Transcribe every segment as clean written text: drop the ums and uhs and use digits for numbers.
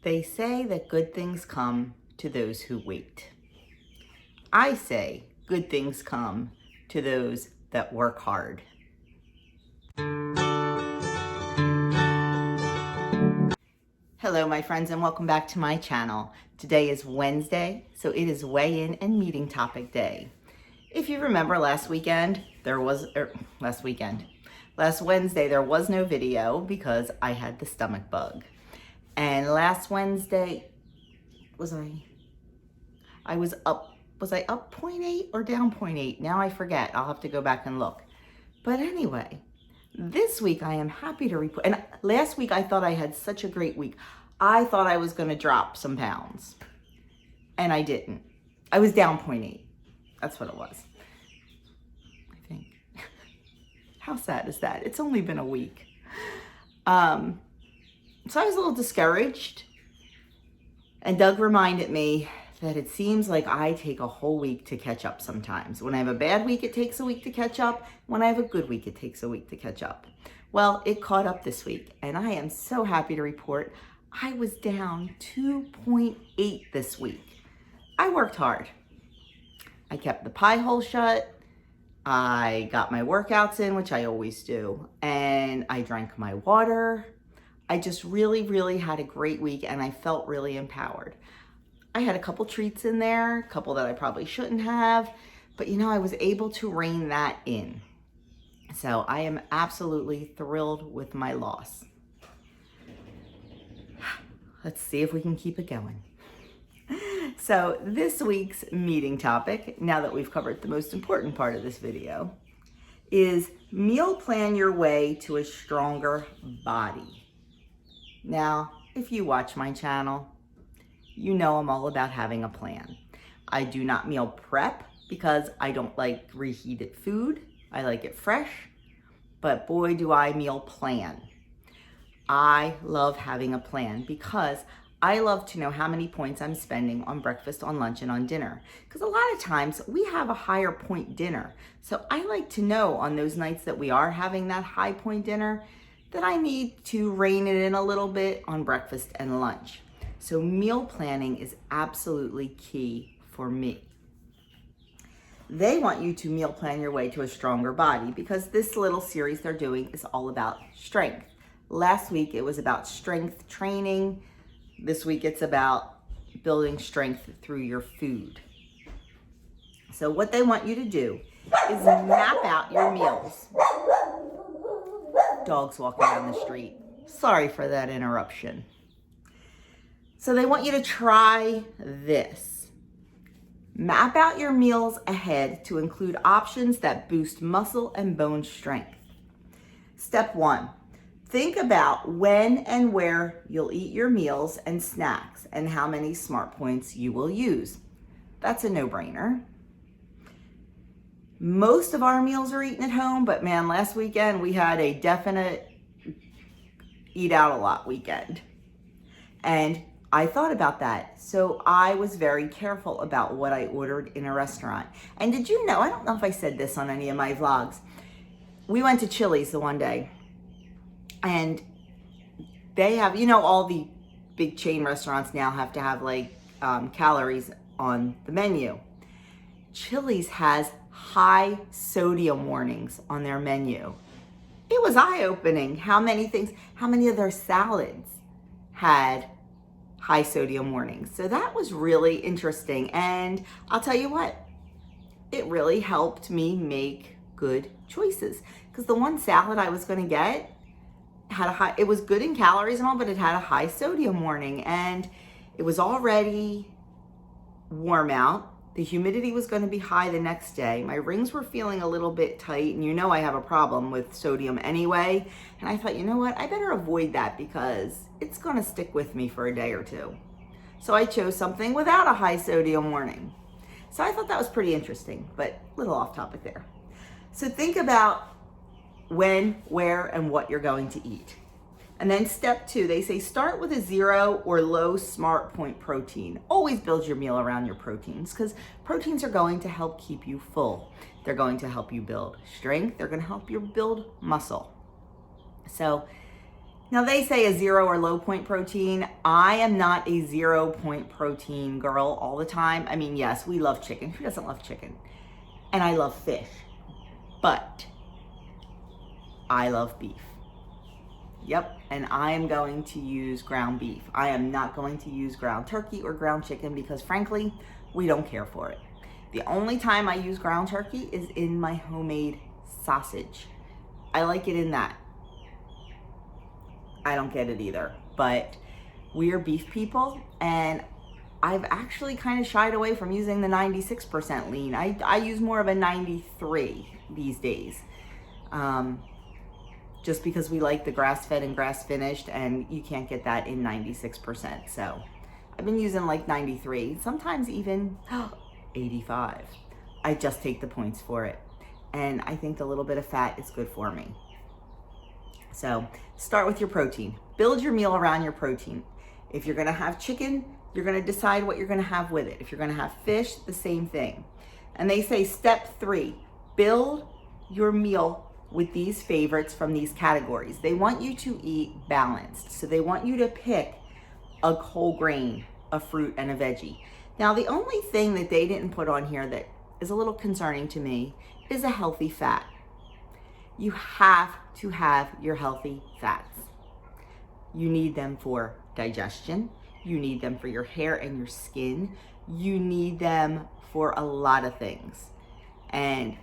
They say that good things come to those who wait. I say good things come to those that work hard. Hello, my friends, and welcome back to my channel. Today is Wednesday, so it is weigh-in and meeting topic day. If you remember last Wednesday, there was no video because I had the stomach bug. And last Wednesday, was I up 0.8 or down 0.8? Now I forget. I'll have to go back and look. But anyway, this week I am happy to report, and last week I thought I had such a great week. I thought I was going to drop some pounds, and I didn't. I was down 0.8. That's what it was, I think. How sad is that? It's only been a week. So I was a little discouraged, and Doug reminded me that it seems like I take a whole week to catch up sometimes. When I have a bad week, it takes a week to catch up. When I have a good week, it takes a week to catch up. Well, it caught up this week, and I am so happy to report I was down 2.8 this week. I worked hard. I kept the pie hole shut. I got my workouts in, which I always do, and I drank my water. I just really had a great week, and I felt really empowered. I had a couple treats in there, a couple that I probably shouldn't have, but I was able to rein that in. So I am absolutely thrilled with my loss. Let's see if we can keep it going. So this week's meeting topic, now that we've covered the most important part of this video, is meal plan your way to a stronger body. Now, if you watch my channel, you know I'm all about having a plan. I do not meal prep because I don't like reheated food. I like it fresh, but boy, do I meal plan. I love having a plan because I love to know how many points I'm spending on breakfast, on lunch, and on dinner. Because a lot of times we have a higher point dinner. So I like to know on those nights that we are having that high point dinner that I need to rein it in a little bit on breakfast and lunch. So meal planning is absolutely key for me. They want you to meal plan your way to a stronger body because this little series they're doing is all about strength. Last week it was about strength training. This week it's about building strength through your food. So what they want you to do is map out your meals. Dogs walking down the street. Sorry for that interruption. So they want you to try this. Map out your meals ahead to include options that boost muscle and bone strength. Step 1, think about when and where you'll eat your meals and snacks and how many smart points you will use. That's a no-brainer. Most of our meals are eaten at home, but man, last weekend we had a definite eat out a lot weekend. And I thought about that. So I was very careful about what I ordered in a restaurant. And did you know, I don't know if I said this on any of my vlogs, we went to Chili's the one day and they have, all the big chain restaurants now have to have calories on the menu. Chili's has high sodium warnings on their menu. It was eye-opening how many of their salads had high sodium warnings. So that was really interesting. And I'll tell you what, it really helped me make good choices. Because the one salad I was going to get it was good in calories and all, but it had a high sodium warning. And it was already warm out. The humidity was going to be high the next day. My rings were feeling a little bit tight, and I have a problem with sodium anyway. And I thought, you know what, I better avoid that because it's going to stick with me for a day or two. So I chose something without a high sodium warning. So I thought that was pretty interesting, but a little off topic there. So think about when, where, and what you're going to eat. And then step 2, they say start with a 0 or low smart point protein. Always build your meal around your proteins because proteins are going to help keep you full. They're going to help you build strength. They're going to help you build muscle. So Now they say a 0 or low point protein. I am not a 0 point protein girl all the time. I mean, yes, we love chicken. Who doesn't love chicken? And I love fish, but I love beef. Yep, and I am going to use ground beef. I am not going to use ground turkey or ground chicken because frankly, we don't care for it. The only time I use ground turkey is in my homemade sausage. I like it in that. I don't get it either, but we're beef people, and I've actually kind of shied away from using the 96% lean. I use more of a 93 these days. Just because we like the grass-fed and grass-finished, and you can't get that in 96%. So I've been using like 93, sometimes even 85. I just take the points for it. And I think the little bit of fat is good for me. So start with your protein. Build your meal around your protein. If you're gonna have chicken, you're gonna decide what you're gonna have with it. If you're gonna have fish, the same thing. And they say step 3, build your meal with these favorites from these categories. They want you to eat balanced. So they want you to pick a whole grain, a fruit, and a veggie. Now, the only thing that they didn't put on here that is a little concerning to me is a healthy fat. You have to have your healthy fats. You need them for digestion. You need them for your hair and your skin. You need them for a lot of things. And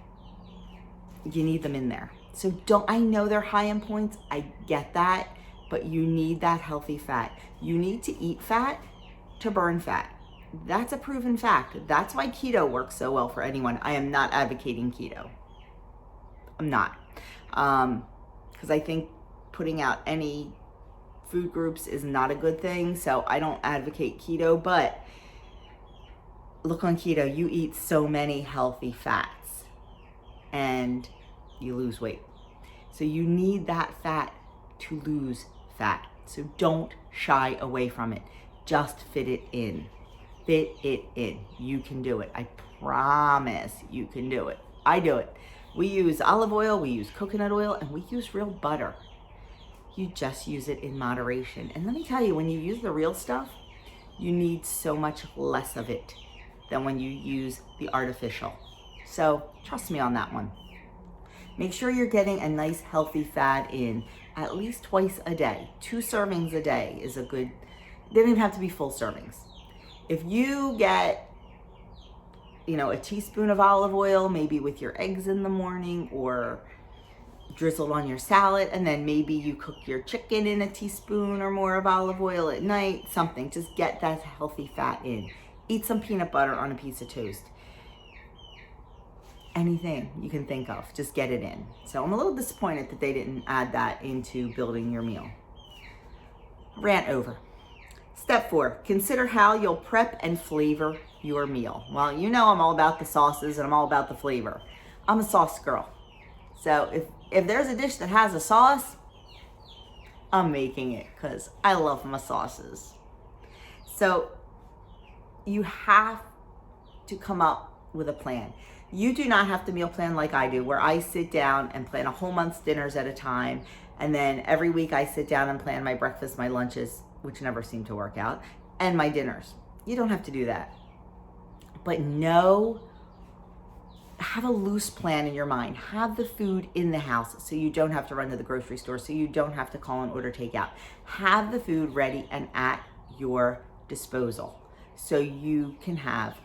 you need them in there. So I know they're high in points, I get that, but you need that healthy fat. You need to eat fat to burn fat. That's a proven fact. That's why keto works so well for anyone. I am not advocating keto. I'm not. Because I think putting out any food groups is not a good thing, so I don't advocate keto, but look on keto, you eat so many healthy fats and you lose weight. So you need that fat to lose fat. So don't shy away from it. Just fit it in. Fit it in. You can do it. I promise you can do it. I do it. We use olive oil, we use coconut oil, and we use real butter. You just use it in moderation. And let me tell you, when you use the real stuff, you need so much less of it than when you use the artificial. So trust me on that one. Make sure you're getting a nice healthy fat in at least twice a day. 2 servings a day is a good, they don't even have to be full servings. If you get, a teaspoon of olive oil, maybe with your eggs in the morning or drizzled on your salad, and then maybe you cook your chicken in a teaspoon or more of olive oil at night, something, just get that healthy fat in. Eat some peanut butter on a piece of toast. Anything you can think of, just get it in. So I'm a little disappointed that they didn't add that into building your meal. Rant over. Step 4, consider how you'll prep and flavor your meal. Well, I'm all about the sauces and I'm all about the flavor. I'm a sauce girl. So if there's a dish that has a sauce, I'm making it because I love my sauces. So you have to come up with a plan. You do not have to meal plan like I do, where I sit down and plan a whole month's dinners at a time. And then every week I sit down and plan my breakfast, my lunches, which never seem to work out, and my dinners. You don't have to do that. But have a loose plan in your mind. Have the food in the house so you don't have to run to the grocery store, so you don't have to call and order takeout. Have the food ready and at your disposal so you can have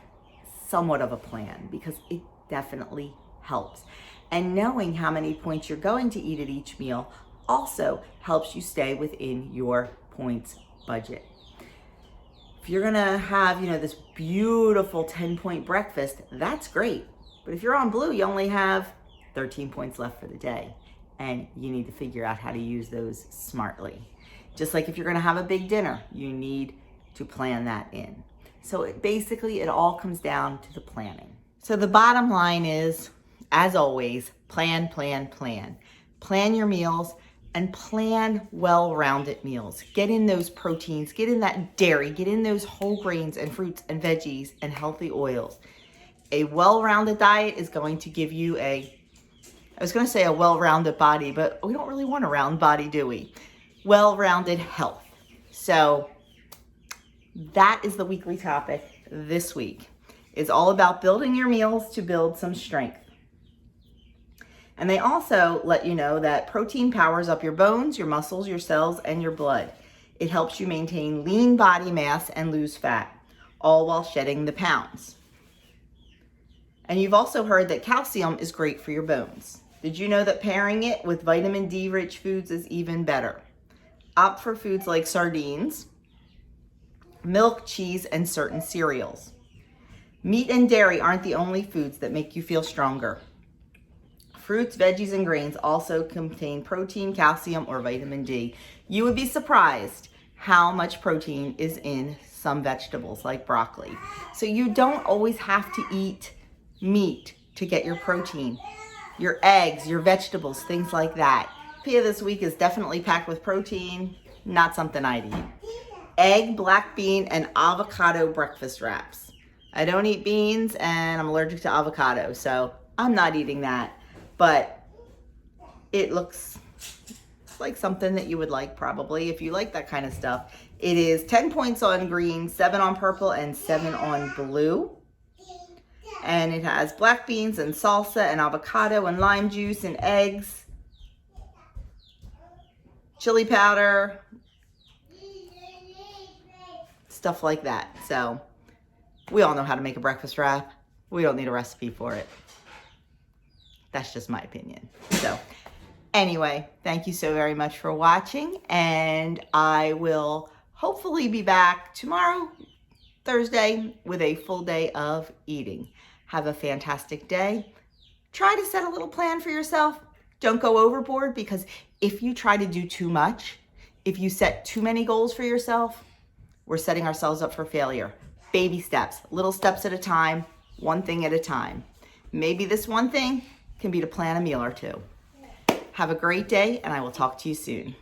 somewhat of a plan, because it definitely helps. And knowing how many points you're going to eat at each meal also helps you stay within your points budget. If you're gonna have, this beautiful 10-point breakfast, that's great. But if you're on Blue, you only have 13 points left for the day, and you need to figure out how to use those smartly. Just like if you're gonna have a big dinner, you need to plan that in. So it all comes down to the planning. So the bottom line is, as always, plan, plan, plan. Plan your meals and plan well-rounded meals. Get in those proteins, get in that dairy, get in those whole grains and fruits and veggies and healthy oils. A well-rounded diet is going to give you a well-rounded body, but we don't really want a round body, do we? well-rounded health. So that is the weekly topic this week. It's all about building your meals to build some strength. And they also let you know that protein powers up your bones, your muscles, your cells, and your blood. It helps you maintain lean body mass and lose fat, all while shedding the pounds. And you've also heard that calcium is great for your bones. Did you know that pairing it with vitamin D rich foods is even better? Opt for foods like sardines, milk, cheese, and certain cereals. Meat and dairy aren't the only foods that make you feel stronger. Fruits, veggies, and grains also contain protein, calcium, or vitamin D. You would be surprised how much protein is in some vegetables like broccoli. So you don't always have to eat meat to get your protein. Your eggs, your vegetables, things like that. Pia this week is definitely packed with protein, not something I'd eat. Egg, black bean, and avocado breakfast wraps. I don't eat beans and I'm allergic to avocado, so I'm not eating that. But it looks like something that you would like probably if you like that kind of stuff. It is 10 points on green, 7 on purple, and 7 on blue. And it has black beans and salsa and avocado and lime juice and eggs, chili powder, stuff like that. So we all know how to make a breakfast wrap. We don't need a recipe for it. That's just my opinion. So anyway, thank you so very much for watching, and I will hopefully be back tomorrow, Thursday, with a full day of eating. Have a fantastic day. Try to set a little plan for yourself. Don't go overboard, because if you try to do too much, if you set too many goals for yourself, we're setting ourselves up for failure. Baby steps, little steps at a time, one thing at a time. Maybe this one thing can be to plan a meal or two. Have a great day, and I will talk to you soon.